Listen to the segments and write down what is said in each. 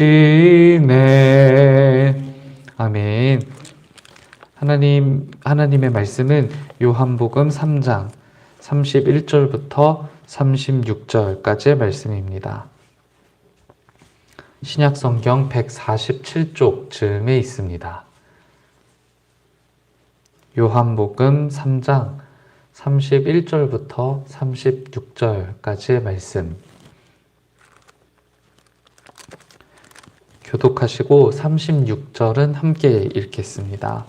이네. 아멘. 하나님의 말씀은 요한복음 3장 31절부터 36절까지의 말씀입니다. 신약성경 147쪽 즈음에 있습니다. 요한복음 3장 31절부터 36절까지의 말씀. 교독하시고 36절은 함께 읽겠습니다.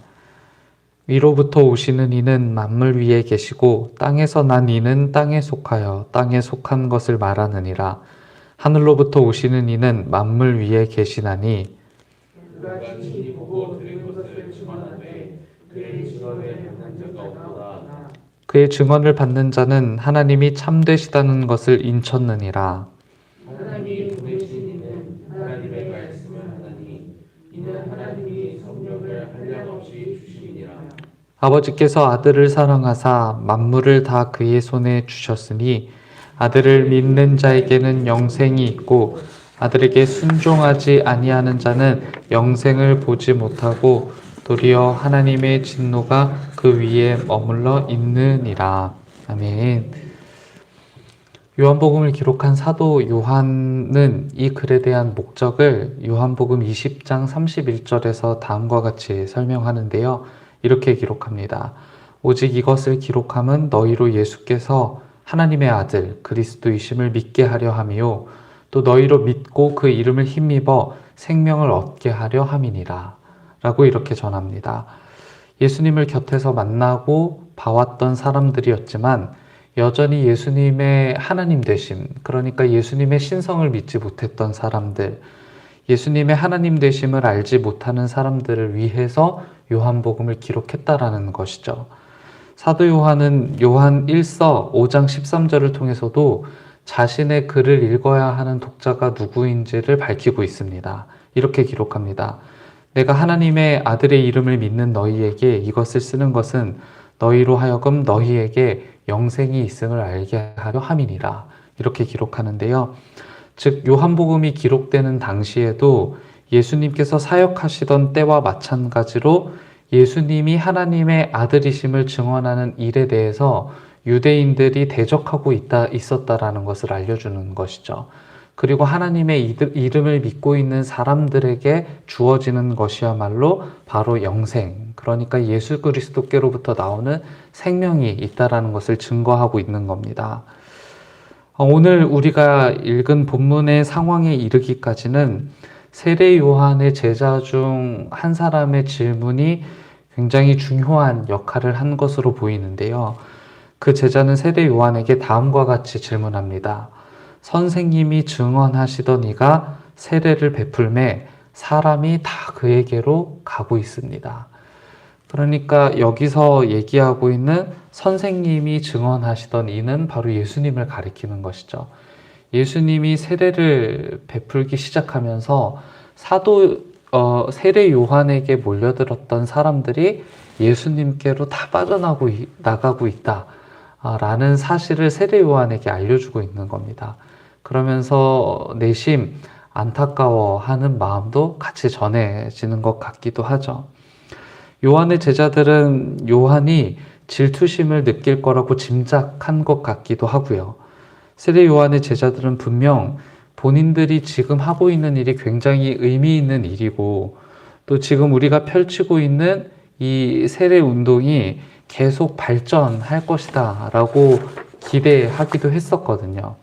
위로부터 오시는 이는 만물 위에 계시고 땅에서 난 이는 땅에 속하여 땅에 속한 것을 말하느니라. 하늘로부터 오시는 이는 만물 위에 계시나니 그가 친히 보고 들은 것을 증언하되 그의 증언을 받는 자가 없도다. 그의 증언을 받는 자는 하나님이 참되시다는 것을 인쳤느니라. 하나님이 보내신 이는 하나님의 말씀을 하나니 이는 하나님이 성령을 한량없이 주심이니라. 아버지께서 아들을 사랑하사 만물을 다 그의 손에 주셨으니 아들을 믿는 자에게는 영생이 있고 아들에게 순종하지 아니하는 자는 영생을 보지 못하고 도리어 하나님의 진노가 그 위에 머물러 있느니라. 아멘. 요한복음을 기록한 사도 요한은 이 글에 대한 목적을 요한복음 20장 31절에서 다음과 같이 설명하는데요. 이렇게 기록합니다. 오직 이것을 기록함은 너희로 예수께서 하나님의 아들 그리스도이심을 믿게 하려 함이요 또 너희로 믿고 그 이름을 힘입어 생명을 얻게 하려 함이니라 라고 이렇게 전합니다. 예수님을 곁에서 만나고 봐왔던 사람들이었지만 여전히 예수님의 하나님 되심, 그러니까 예수님의 신성을 믿지 못했던 사람들, 예수님의 하나님 되심을 알지 못하는 사람들을 위해서 요한복음을 기록했다라는 것이죠. 사도 요한은 요한 1서 5장 13절을 통해서도 자신의 글을 읽어야 하는 독자가 누구인지를 밝히고 있습니다. 이렇게 기록합니다. 내가 하나님의 아들의 이름을 믿는 너희에게 이것을 쓰는 것은 너희로 하여금 너희에게 영생이 있음을 알게 하려 함이니라. 이렇게 기록하는데요. 즉 요한복음이 기록되는 당시에도 예수님께서 사역하시던 때와 마찬가지로 예수님이 하나님의 아들이심을 증언하는 일에 대해서 유대인들이 대적하고 있었다라는 것을 알려주는 것이죠. 그리고 하나님의 이름을 믿고 있는 사람들에게 주어지는 것이야말로 바로 영생, 그러니까 예수 그리스도께로부터 나오는 생명이 있다라는 것을 증거하고 있는 겁니다. 오늘 우리가 읽은 본문의 상황에 이르기까지는 세례 요한의 제자 중 한 사람의 질문이 굉장히 중요한 역할을 한 것으로 보이는데요. 그 제자는 세례 요한에게 다음과 같이 질문합니다. 선생님이 증언하시던 이가 세례를 베풀매 사람이 다 그에게로 가고 있습니다. 그러니까 여기서 얘기하고 있는 선생님이 증언하시던 이는 바로 예수님을 가리키는 것이죠. 예수님이 세례를 베풀기 시작하면서 세례 요한에게 몰려들었던 사람들이 예수님께로 다 빠져나가고 있다라는 사실을 세례 요한에게 알려주고 있는 겁니다. 그러면서 내심 안타까워하는 마음도 같이 전해지는 것 같기도 하죠. 요한의 제자들은 요한이 질투심을 느낄 거라고 짐작한 것 같기도 하고요. 세례 요한의 제자들은 분명 본인들이 지금 하고 있는 일이 굉장히 의미 있는 일이고 또 지금 우리가 펼치고 있는 이 세례 운동이 계속 발전할 것이다 라고 기대하기도 했었거든요.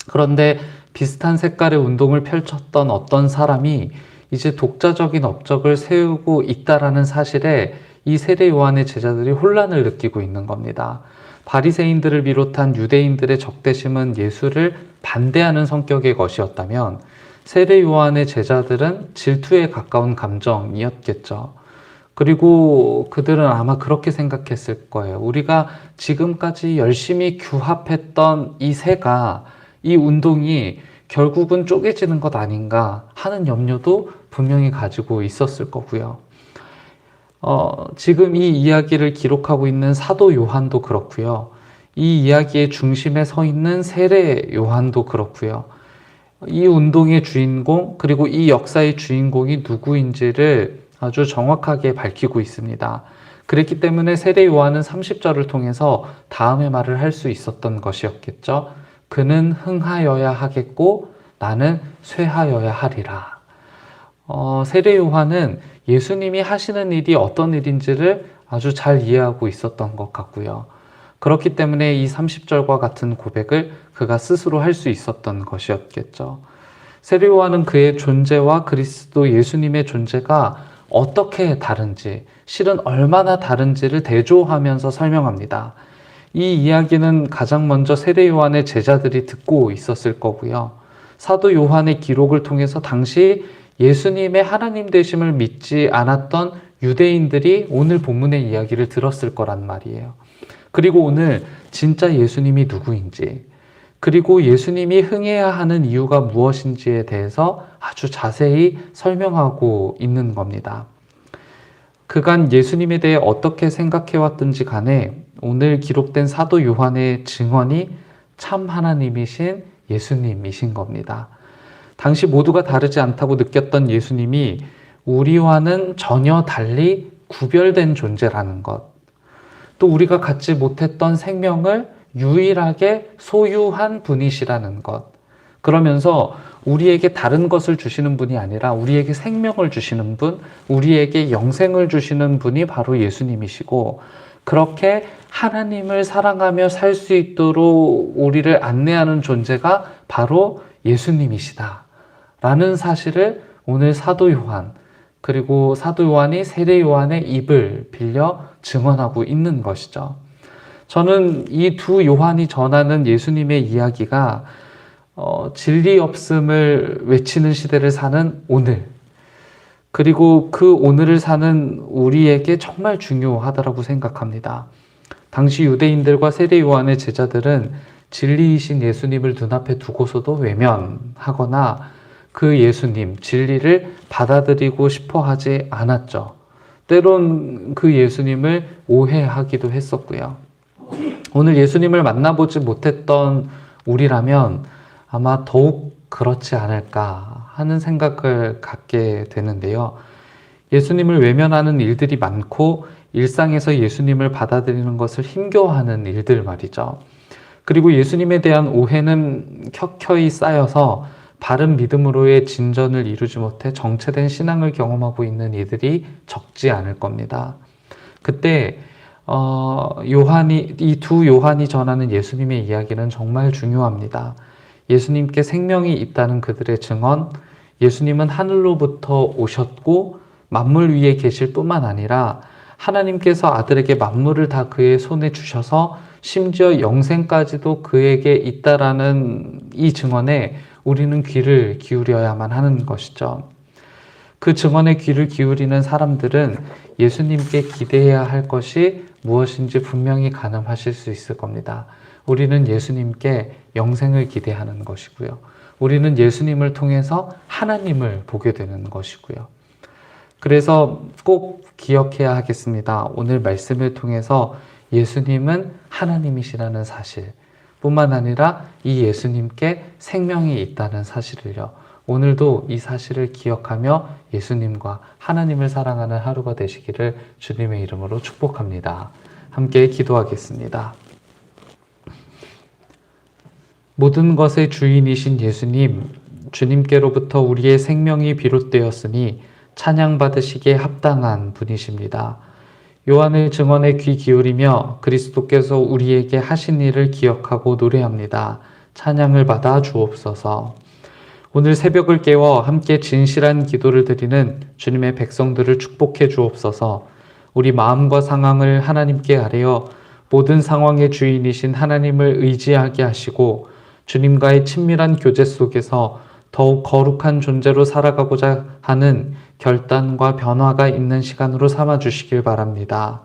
그런데 비슷한 색깔의 운동을 펼쳤던 어떤 사람이 이제 독자적인 업적을 세우고 있다라는 사실에 이 세례 요한의 제자들이 혼란을 느끼고 있는 겁니다. 바리새인들을 비롯한 유대인들의 적대심은 예수를 반대하는 성격의 것이었다면 세례 요한의 제자들은 질투에 가까운 감정이었겠죠. 그리고 그들은 아마 그렇게 생각했을 거예요. 우리가 지금까지 열심히 규합했던 이 새가, 이 운동이 결국은 쪼개지는 것 아닌가 하는 염려도 분명히 가지고 있었을 거고요. 지금 이 이야기를 기록하고 있는 사도 요한도 그렇고요. 이 이야기의 중심에 서 있는 세례 요한도 그렇고요. 이 운동의 주인공, 그리고 이 역사의 주인공이 누구인지를 아주 정확하게 밝히고 있습니다. 그랬기 때문에 세례 요한은 30절을 통해서 다음의 말을 할 수 있었던 것이었겠죠. 그는 흥하여야 하겠고 나는 쇠하여야 하리라. 세례 요한은 예수님이 하시는 일이 어떤 일인지를 아주 잘 이해하고 있었던 것 같고요. 그렇기 때문에 이 30절과 같은 고백을 그가 스스로 할 수 있었던 것이었겠죠. 세례 요한은 그의 존재와 그리스도 예수님의 존재가 어떻게 다른지, 실은 얼마나 다른지를 대조하면서 설명합니다. 이 이야기는 가장 먼저 세례 요한의 제자들이 듣고 있었을 거고요. 사도 요한의 기록을 통해서 당시 예수님의 하나님 되심을 믿지 않았던 유대인들이 오늘 본문의 이야기를 들었을 거란 말이에요. 그리고 오늘 진짜 예수님이 누구인지, 그리고 예수님이 흥해야 하는 이유가 무엇인지에 대해서 아주 자세히 설명하고 있는 겁니다. 그간 예수님에 대해 어떻게 생각해왔든지 간에 오늘 기록된 사도 요한의 증언이 참 하나님이신 예수님이신 겁니다. 당시 모두가 다르지 않다고 느꼈던 예수님이 우리와는 전혀 달리 구별된 존재라는 것, 또 우리가 갖지 못했던 생명을 유일하게 소유한 분이시라는 것, 그러면서 우리에게 다른 것을 주시는 분이 아니라 우리에게 생명을 주시는 분, 우리에게 영생을 주시는 분이 바로 예수님이시고, 그렇게 하나님을 사랑하며 살 수 있도록 우리를 안내하는 존재가 바로 예수님이시다 라는 사실을 오늘 사도 요한, 그리고 사도 요한이 세례 요한의 입을 빌려 증언하고 있는 것이죠. 저는 이 두 요한이 전하는 예수님의 이야기가 진리 없음을 외치는 시대를 사는 오늘, 그리고 그 오늘을 사는 우리에게 정말 중요하다고 생각합니다. 당시 유대인들과 세례 요한의 제자들은 진리이신 예수님을 눈앞에 두고서도 외면하거나 그 예수님, 진리를 받아들이고 싶어 하지 않았죠. 때론 그 예수님을 오해하기도 했었고요. 오늘 예수님을 만나보지 못했던 우리라면 아마 더욱 그렇지 않을까 하는 생각을 갖게 되는데요. 예수님을 외면하는 일들이 많고 일상에서 예수님을 받아들이는 것을 힘겨워하는 일들 말이죠. 그리고 예수님에 대한 오해는 켜켜이 쌓여서 바른 믿음으로의 진전을 이루지 못해 정체된 신앙을 경험하고 있는 이들이 적지 않을 겁니다. 그때 이 두 요한이 전하는 예수님의 이야기는 정말 중요합니다. 예수님께 생명이 있다는 그들의 증언, 예수님은 하늘로부터 오셨고 만물 위에 계실 뿐만 아니라 하나님께서 아들에게 만물을 다 그의 손에 주셔서 심지어 영생까지도 그에게 있다라는 이 증언에 우리는 귀를 기울여야만 하는 것이죠. 그 증언에 귀를 기울이는 사람들은 예수님께 기대해야 할 것이 무엇인지 분명히 가늠하실 수 있을 겁니다. 우리는 예수님께 영생을 기대하는 것이고요. 우리는 예수님을 통해서 하나님을 보게 되는 것이고요. 그래서 꼭 기억해야 하겠습니다. 오늘 말씀을 통해서 예수님은 하나님이시라는 사실 뿐만 아니라 이 예수님께 생명이 있다는 사실을요. 오늘도 이 사실을 기억하며 예수님과 하나님을 사랑하는 하루가 되시기를 주님의 이름으로 축복합니다. 함께 기도하겠습니다. 모든 것의 주인이신 예수님, 주님께로부터 우리의 생명이 비롯되었으니 찬양받으시기에 합당한 분이십니다. 요한의 증언에 귀 기울이며 그리스도께서 우리에게 하신 일을 기억하고 노래합니다. 찬양을 받아 주옵소서. 오늘 새벽을 깨워 함께 진실한 기도를 드리는 주님의 백성들을 축복해 주옵소서. 우리 마음과 상황을 하나님께 아뢰어 모든 상황의 주인이신 하나님을 의지하게 하시고 주님과의 친밀한 교제 속에서 더욱 거룩한 존재로 살아가고자 하는 결단과 변화가 있는 시간으로 삼아주시길 바랍니다.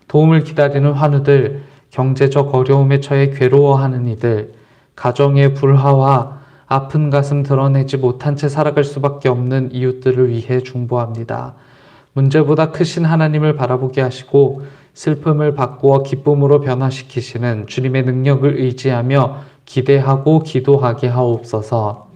도움을 기다리는 환우들, 경제적 어려움에 처해 괴로워하는 이들, 가정의 불화와 아픈 가슴 드러내지 못한 채 살아갈 수밖에 없는 이웃들을 위해 중보합니다. 문제보다 크신 하나님을 바라보게 하시고 슬픔을 바꾸어 기쁨으로 변화시키시는 주님의 능력을 의지하며 기대하고 기도하게 하옵소서.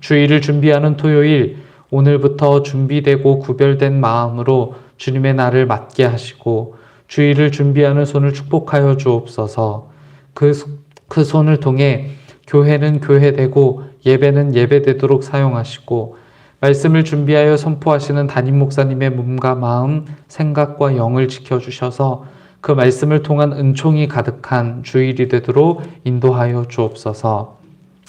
주일을 준비하는 토요일, 오늘부터 준비되고 구별된 마음으로 주님의 날을 맞게 하시고 주일을 준비하는 손을 축복하여 주옵소서. 그 손을 통해 교회는 교회되고 예배는 예배되도록 사용하시고 말씀을 준비하여 선포하시는 담임 목사님의 몸과 마음, 생각과 영을 지켜주셔서 그 말씀을 통한 은총이 가득한 주일이 되도록 인도하여 주옵소서.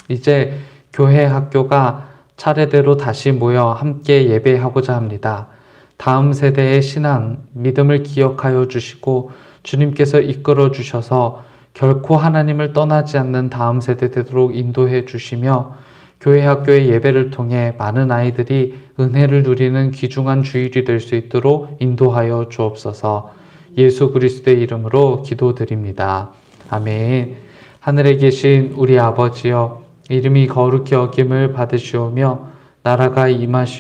이제 교회 학교가 차례대로 다시 모여 함께 예배하고자 합니다. 다음 세대의 신앙, 믿음을 기억하여 주시고 주님께서 이끌어 주셔서 결코 하나님을 떠나지 않는 다음 세대 되도록 인도해 주시며 교회 학교의 예배를 통해 많은 아이들이 은혜를 누리는 귀중한 주일이 될 수 있도록 인도하여 주옵소서. 예수 그리스도의 이름으로 기도드립니다. 아멘. 하늘에 계신 우리 아버지여, 이름이 거룩히 여김을 받으시오며 나라가 임하시오